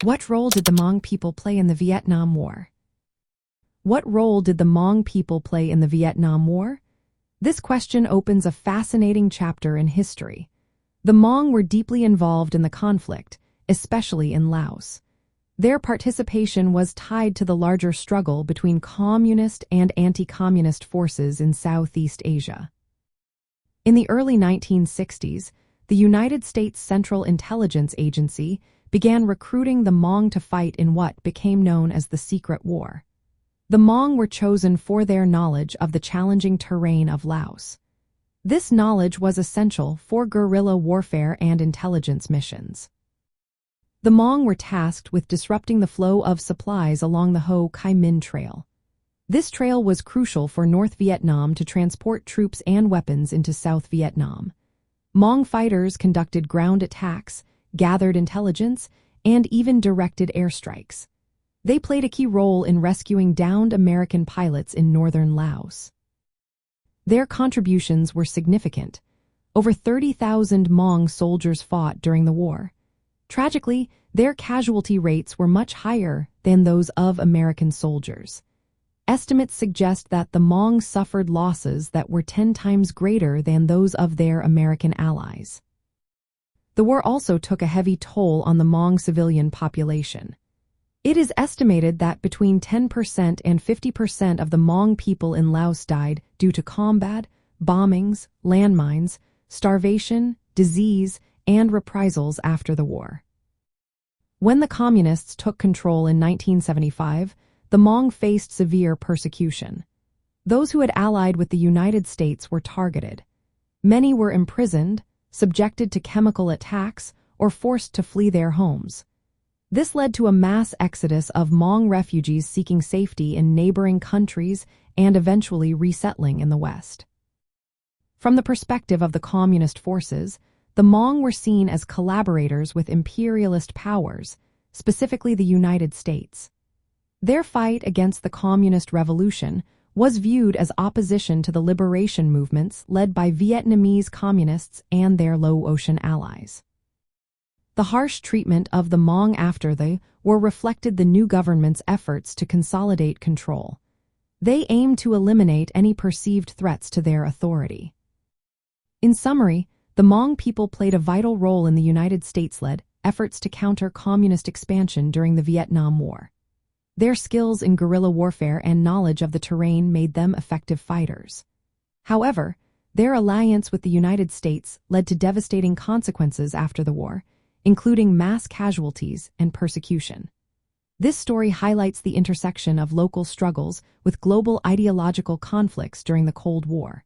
What role did the Hmong people play in the Vietnam War? What role did the Hmong people play in the Vietnam War? This question opens a fascinating chapter in history. The Hmong were deeply involved in the conflict, especially in Laos. Their participation was tied to the larger struggle between communist and anti-communist forces in Southeast Asia. In the early 1960s, the United States Central Intelligence Agency began recruiting the Hmong to fight in what became known as the Secret War. The Hmong were chosen for their knowledge of the challenging terrain of Laos. This knowledge was essential for guerrilla warfare and intelligence missions. The Hmong were tasked with disrupting the flow of supplies along the Ho Chi Minh Trail. This trail was crucial for North Vietnam to transport troops and weapons into South Vietnam. Hmong fighters conducted ground attacks, gathered intelligence, and even directed airstrikes. They played a key role in rescuing downed American pilots in northern Laos. Their contributions were significant. Over 30,000 Hmong soldiers fought during the war. Tragically, their casualty rates were much higher than those of American soldiers. Estimates suggest that the Hmong suffered losses that were 10 times greater than those of their American allies. The war also took a heavy toll on the Hmong civilian population. It is estimated that between 10% and 50% of the Hmong people in Laos died due to combat, bombings, landmines, starvation, disease, and reprisals after the war. When the Communists took control in 1975, the Hmong faced severe persecution. Those who had allied with the United States were targeted. Many were imprisoned, subjected to chemical attacks, or forced to flee their homes. This led to a mass exodus of Hmong refugees seeking safety in neighboring countries and eventually resettling in the West. From the perspective of the communist forces, the Hmong were seen as collaborators with imperialist powers, specifically the United States. Their fight against the communist revolution was viewed as opposition to the liberation movements led by Vietnamese communists and their Laotian allies. The harsh treatment of the Hmong after the war reflected the new government's efforts to consolidate control. They aimed to eliminate any perceived threats to their authority. In summary, the Hmong people played a vital role in the United States-led efforts to counter communist expansion during the Vietnam War. Their skills in guerrilla warfare and knowledge of the terrain made them effective fighters. However, their alliance with the United States led to devastating consequences after the war, including mass casualties and persecution. This story highlights the intersection of local struggles with global ideological conflicts during the Cold War.